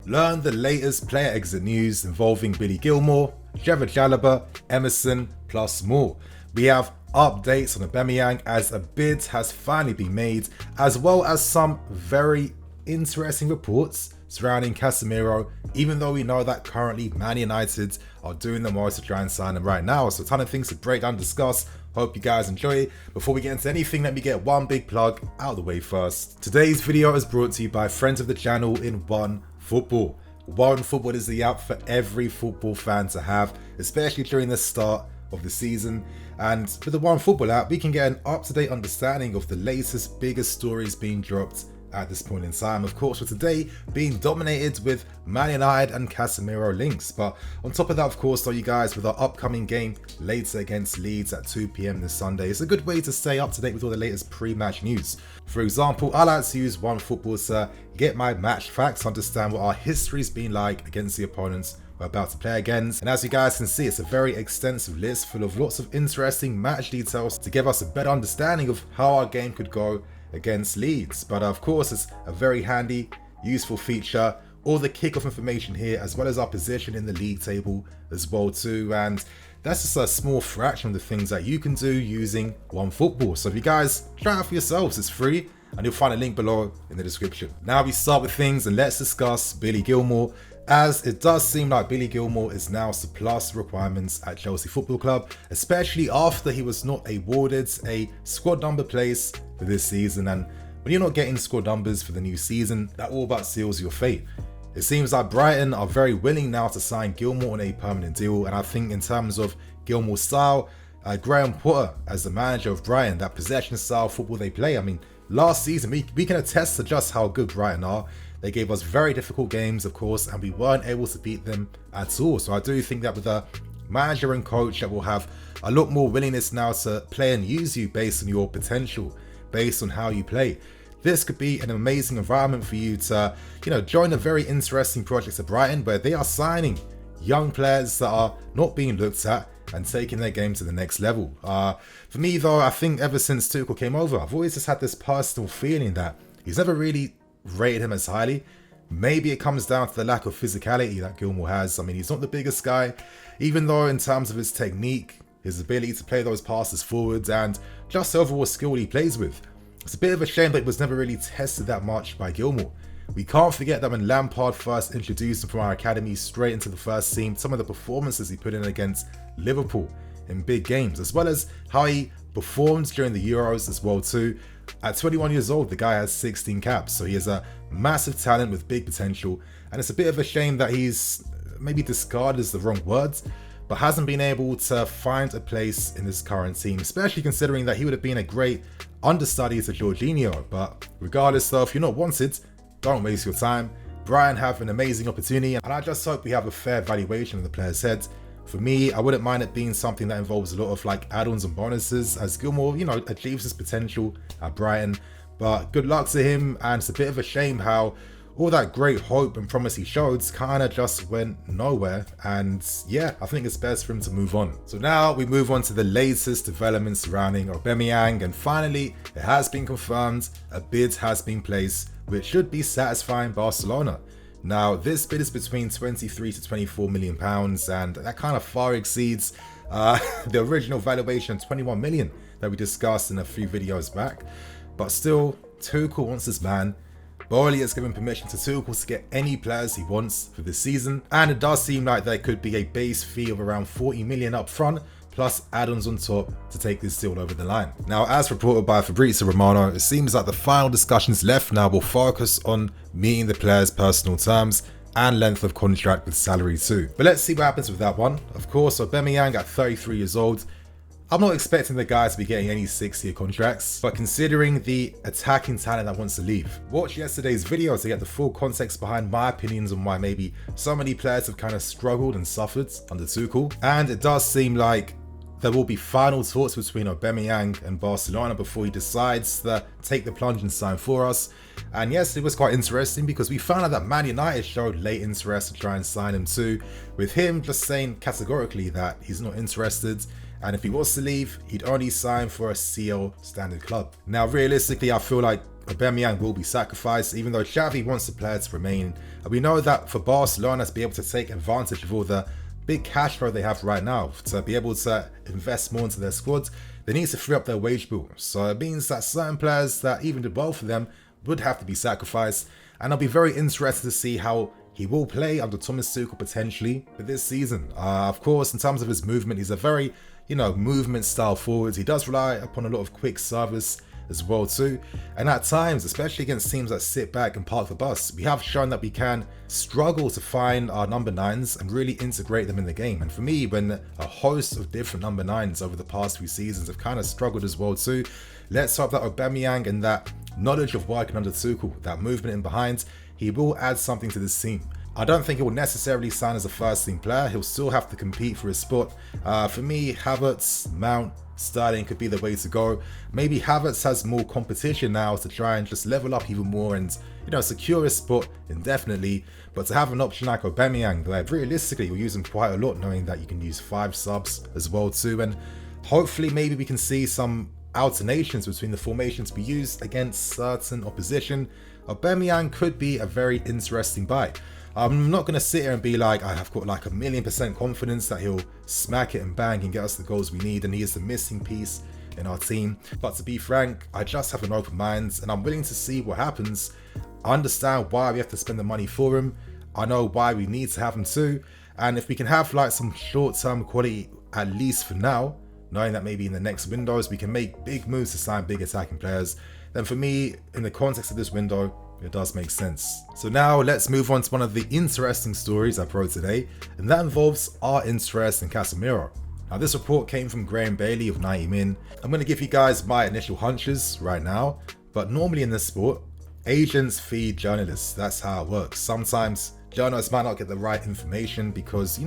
learn the latest player exit news involving Billy Gilmour, Trevor Chalobah, Emerson, plus more. We have updates on Aubameyang as a bid has finally been made, as well as some very interesting reports surrounding Casemiro, even though we know that currently Man United are doing the most to try and sign him right now. So a ton of things to break down and discuss. Hope you guys enjoy it. Before we get into anything, let me get one big plug out of the way first. Today's video is brought to you by friends of the channel in OneFootball. OneFootball is the app for every football fan to have, especially during the start of the season. And with the OneFootball app, we can get an up-to-date understanding of the latest, biggest stories being dropped at this point in time. Of course, for today being dominated with Man United and Casemiro links. But on top of that, of course, though, you guys, with our upcoming game later against Leeds at 2 PM this Sunday, it's a good way to stay up to date with all the latest pre-match news. For example, I like to use OneFootball to get my match facts, understand what our history's been like against the opponents we're about to play against. And as you guys can see, it's a very extensive list full of lots of interesting match details to give us a better understanding of how our game could go against Leeds. But of course, it's a very handy, useful feature. All the kickoff information here, as well as our position in the league table as well too. And that's just a small fraction of the things that you can do using OneFootball. So if you guys try it out for yourselves, it's free, and you'll find a link below in the description. Now we start with things, and let's discuss Billy Gilmour, as it does seem like Billy Gilmour is now surpassed requirements at Chelsea Football Club, especially after he was not awarded a squad number place for this season. And when you're not getting squad numbers for the new season, that all but seals your fate. It seems like Brighton are very willing now to sign Gilmour on a permanent deal, and I think in terms of Gilmour's style, Graham Potter as the manager of Brighton, that possession style football they play, I mean, last season we can attest to just how good Brighton are. They gave us very difficult games, of course, and we weren't able to beat them at all. So I do think that with a manager and coach that will have a lot more willingness now to play and use you based on your potential, based on how you play, this could be an amazing environment for you to, join a very interesting project at Brighton, where they are signing young players that are not being looked at and taking their game to the next level. For me though, I think ever since Tuchel came over, I've always just had this personal feeling that he's never really rated him as highly. Maybe it comes down to the lack of physicality that Gilmour has. I mean, he's not the biggest guy, even though in terms of his technique, his ability to play those passes forwards, and just the overall skill he plays with. It's a bit of a shame that it was never really tested that much by Gilmour. We can't forget that when Lampard first introduced him from our academy straight into the first team, some of the performances he put in against Liverpool in big games, as well as how he performed during the Euros as well too. At 21 years old, the guy has 16 caps, so he is a massive talent with big potential, and it's a bit of a shame that he's maybe discarded is the wrong words, but hasn't been able to find a place in this current team, especially considering that he would have been a great understudy to Jorginho. But regardless though, if you're not wanted, don't waste your time. Brighton have an amazing opportunity, and I just hope we have a fair valuation of the player's head. For me, I wouldn't mind it being something that involves a lot of add-ons and bonuses, as Gilmour, achieves his potential at Brighton. But good luck to him, and it's a bit of a shame how all that great hope and promise he showed kind of just went nowhere. And yeah, I think it's best for him to move on. So now we move on to the latest developments surrounding Aubameyang, and finally, it has been confirmed a bid has been placed, which should be satisfying Barcelona. Now, this bid is between 23 to 24 million pounds, and that kind of far exceeds the original valuation of 21 million that we discussed in a few videos back. But still, Tuchel wants his man. Bowley has given permission to Tuchel to get any players he wants for this season, and it does seem like there could be a base fee of around 40 million up front, plus add-ons on top to take this deal over the line. Now, as reported by Fabrizio Romano, it seems like the final discussions left now will focus on meeting the player's personal terms and length of contract with salary too. But let's see what happens with that one. Of course, Aubameyang at 33 years old, I'm not expecting the guy to be getting any 6-year contracts, but considering the attacking talent that wants to leave, watch yesterday's video to get the full context behind my opinions on why maybe so many players have kind of struggled and suffered under Tuchel. And it does seem like there will be final talks between Aubameyang and Barcelona before he decides to take the plunge and sign for us. And yes, it was quite interesting because we found out that Man United showed late interest to try and sign him too, with him just saying categorically that he's not interested, and if he was to leave, he'd only sign for a CL standard club. Now realistically, I feel like Aubameyang will be sacrificed, even though Xavi wants the player to remain. And we know that for Barcelona to be able to take advantage of all the big cash flow they have right now, to be able to invest more into their squad, they need to free up their wage bill. So it means that certain players, that even the both of them, would have to be sacrificed. And I'll be very interested to see how he will play under Thomas Tuchel potentially for this season. Of course, in terms of his movement, he's a very, movement style forward. He does rely upon a lot of quick service as well too. And at times, especially against teams that sit back and park the bus, we have shown that we can struggle to find our number 9s and really integrate them in the game. And for me, when a host of different number 9s over the past few seasons have kind of struggled as well too, let's hope that Aubameyang and that knowledge of working under Tuchel, that movement in behind, he will add something to this team. I don't think he will necessarily sign as a first team player. He'll still have to compete for his spot. For me, Havertz, Mount, Sterling could be the way to go. Maybe Havertz has more competition now to try and just level up even more and, secure his spot indefinitely. But to have an option like Aubameyang, where realistically you'll use him quite a lot, knowing that you can use 5 subs as well too. And hopefully maybe we can see some alternations between the formations we used against certain opposition. Aubameyang could be a very interesting buy. I'm not going to sit here and be like, I have got like 1,000,000% confidence that he'll smack it and bang and get us the goals we need, and he is the missing piece in our team. But to be frank, I just have an open mind and I'm willing to see what happens. I understand why we have to spend the money for him. I know why we need to have him too. And if we can have like some short-term quality, at least for now, knowing that maybe in the next windows we can make big moves to sign big attacking players, then for me, in the context of this window, it does make sense. So now let's move on to one of the interesting stories I wrote today, and that involves our interest in Casemiro. Now this report came from Graham Bailey of 90min. I'm going to give you guys my initial hunches right now, but normally in this sport, agents feed journalists. That's how it works. Sometimes journalists might not get the right information because,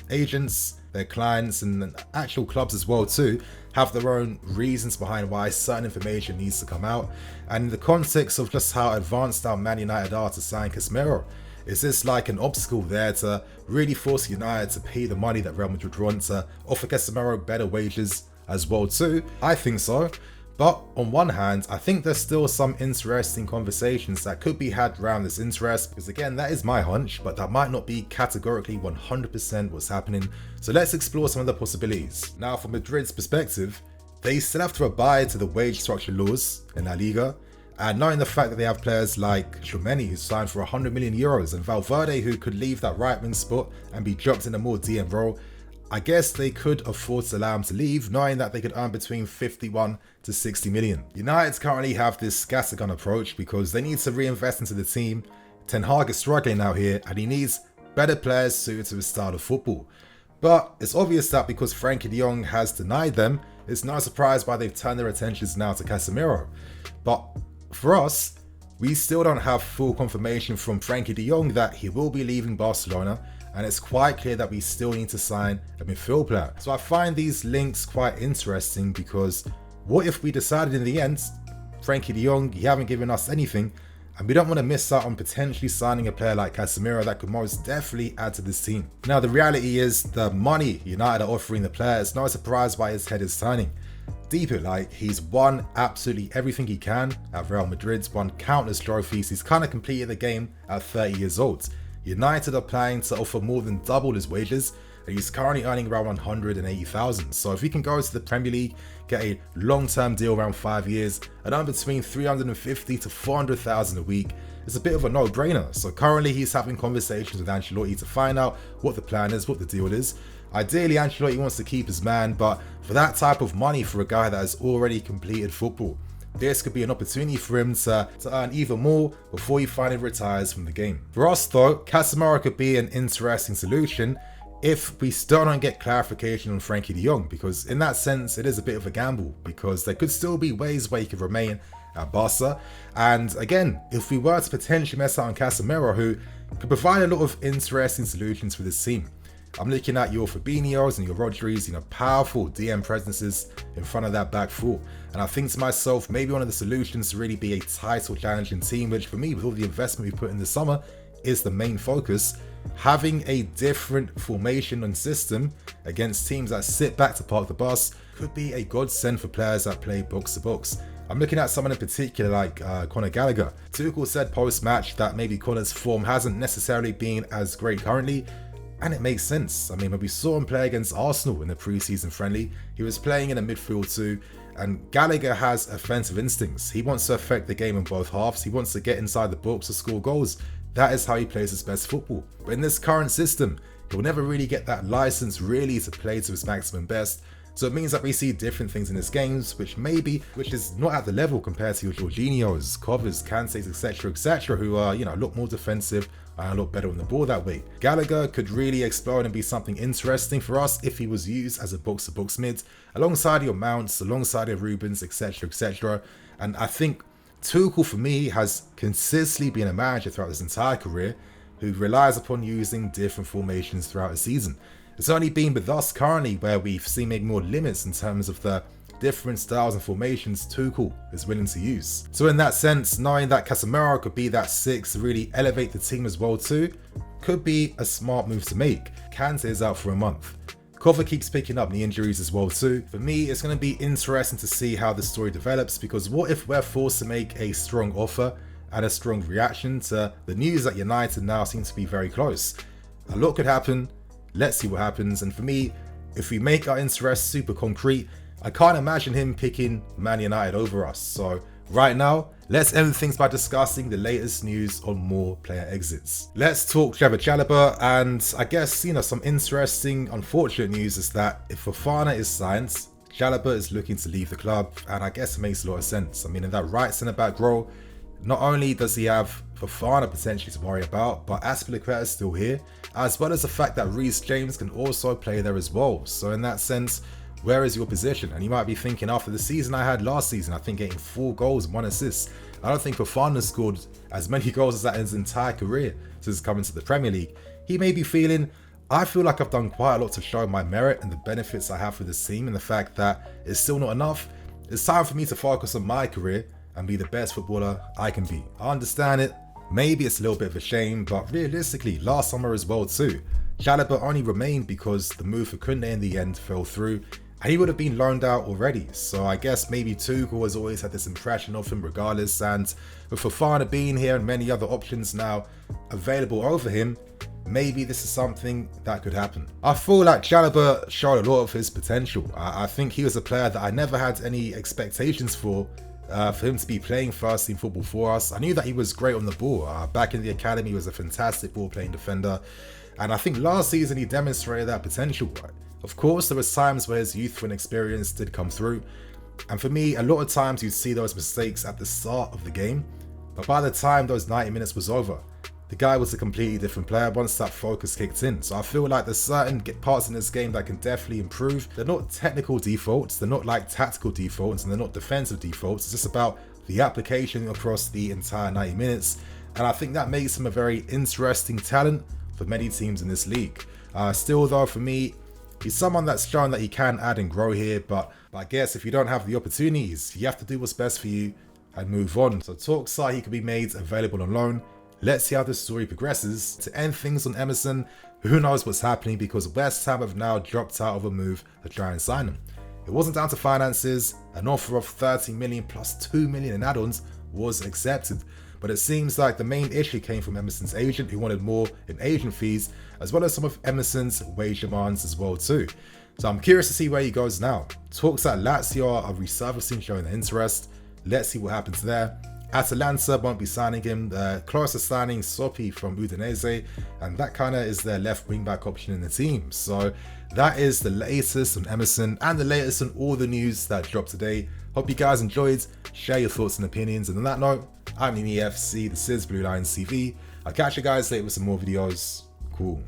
agents, their clients, and actual clubs as well too, have their own reasons behind why certain information needs to come out. And in the context of just how advanced our Man United are to sign Casemiro, is this like an obstacle there to really force United to pay the money that Real Madrid want to offer Casemiro better wages as well too? I think so. But on one hand, I think there's still some interesting conversations that could be had around this interest, because again, that is my hunch, but that might not be categorically 100% what's happening. So let's explore some of the possibilities. Now, from Madrid's perspective, they still have to abide to the wage structure laws in La Liga, and knowing the fact that they have players like Tchouameni, who signed for 100 million euros, and Valverde, who could leave that right wing spot and be dropped in a more DM role, I guess they could afford to allow him to leave, knowing that they could earn between 51 to 60 million. United currently have this scattergun approach because they need to reinvest into the team. Ten Hag is struggling out here and he needs better players suited to his style of football. But it's obvious that because Frenkie De Jong has denied them, it's no surprise why they've turned their attentions now to Casemiro. But for us, we still don't have full confirmation from Frenkie De Jong that he will be leaving Barcelona, and it's quite clear that we still need to sign a midfield player. So I find these links quite interesting because what if we decided in the end, Frenkie De Jong, you haven't given us anything, and we don't want to miss out on potentially signing a player like Casemiro that could most definitely add to this team. Now the reality is the money United are offering the player, it's no surprise why his head is turning. Deep it, like, he's won absolutely everything he can at Real Madrid, won countless trophies, he's kind of completed the game at 30 years old. United are planning to offer more than double his wages, and he's currently earning around 180,000. So if he can go to the Premier League, get a long-term deal around 5 years, and earn between 350 to 400,000 a week, it's a bit of a no-brainer. So currently he's having conversations with Ancelotti to find out what the plan is, what the deal is. Ideally, Ancelotti wants to keep his man, but for that type of money for a guy that has already completed football, this could be an opportunity for him to earn even more before he finally retires from the game. For us though, Casemiro could be an interesting solution if we still don't get clarification on Frenkie De Jong, because in that sense it is a bit of a gamble, because there could still be ways where he could remain at Barca. And again, if we were to potentially mess out on Casemiro, who could provide a lot of interesting solutions for this team. I'm looking at your Fabinhos and your Rodri's, powerful DM presences in front of that back four. And I think to myself, maybe one of the solutions to really be a title challenging team, which for me, with all the investment we put in this summer, is the main focus. Having a different formation and system against teams that sit back to park the bus could be a godsend for players that play box to box. I'm looking at someone in particular like Conor Gallagher. Tuchel said post-match that maybe Conor's form hasn't necessarily been as great currently, and it makes sense. I mean, when we saw him play against Arsenal in the pre-season friendly, he was playing in a midfield too, and Gallagher has offensive instincts. He wants to affect the game in both halves. He wants to get inside the box to score goals. That is how he plays his best football. But in this current system, he'll never really get that license really to play to his maximum best. So it means that we see different things in his games, which is not at the level compared to your Jorginhos, Covers, Kantes, etc., who are, a lot more defensive and a lot better on the ball that way. Gallagher could really explode and be something interesting for us if he was used as a box-to-box mid, alongside your Mounts, alongside your Rubens, etc. And I think Tuchel, for me, has consistently been a manager throughout his entire career who relies upon using different formations throughout a season. It's only been with us currently where we've seen maybe more limits in terms of the different styles and formations Tuchel is willing to use. So in that sense, knowing that Casemiro could be that 6 to really elevate the team as well too, could be a smart move to make. Kante is out for a month. Cover keeps picking up knee injuries as well too. For me, it's going to be interesting to see how the story develops, because what if we're forced to make a strong offer and a strong reaction to the news that United now seem to be very close? A lot could happen. Let's see what happens. And for me, if we make our interest super concrete, I can't imagine him picking Man United over us. So right now, let's end things by discussing the latest news on more player exits. Let's talk Trevor Chalobah, and I guess, some interesting, unfortunate news is that if Fofana is signed, Chalobah is looking to leave the club, and I guess it makes a lot of sense. I mean, in that right centre-back role, not only does he have Fofana potentially to worry about, but Azpi is still here, as well as the fact that Reece James can also play there as well. So in that sense, where is your position? And you might be thinking, after the season I had last season, I think getting 4 goals and 1 assist, I don't think Fofana scored as many goals as that in his entire career since coming to the Premier League. He may be feeling, I feel like I've done quite a lot to show my merit and the benefits I have for this team, and the fact that it's still not enough. It's time for me to focus on my career and be the best footballer I can be. I understand it. Maybe it's a little bit of a shame, but realistically, last summer as well too, Chalobah only remained because the move for Kunde in the end fell through, and he would have been loaned out already. So I guess maybe Tuchel has always had this impression of him regardless, and with Fofana being here and many other options now available over him, maybe this is something that could happen. I feel like Chalobah showed a lot of his potential. I think he was a player that I never had any expectations for him to be playing first team football for us. I knew that he was great on the ball. Back in the academy, he was a fantastic ball playing defender. And I think last season he demonstrated that potential. Of course, there was times where his youthful inexperience did come through. And for me, a lot of times you'd see those mistakes at the start of the game. But by the time those 90 minutes was over, the guy was a completely different player once that focus kicked in. So I feel like there's certain parts in this game that can definitely improve. They're not technical defaults, they're not like tactical defaults, and they're not defensive defaults. It's just about the application across the entire 90 minutes. And I think that makes him a very interesting talent for many teams in this league. Still though, for me, he's someone that's shown that he can add and grow here, but I guess if you don't have the opportunities, you have to do what's best for you and move on. So talks are he could be made available on loan. Let's see how this story progresses. To end things on Emerson, who knows what's happening, because West Ham have now dropped out of a move to try and sign him. It wasn't down to finances. An offer of 30 million plus 2 million in add-ons was accepted. But it seems like the main issue came from Emerson's agent, who wanted more in agent fees, as well as some of Emerson's wage demands as well too. So I'm curious to see where he goes now. Talks at Lazio are resurfacing, showing their interest. Let's see what happens there. Atalanta won't be signing him. They're close to signing Sopi from Udinese, and that kind of is their left wing back option in the team. So that is the latest on Emerson and the latest on all the news that dropped today. Hope you guys enjoyed. Share your thoughts and opinions. And on that note, I'm EFC. This is BlueLionsTV. I'll catch you guys later with some more videos. Cool.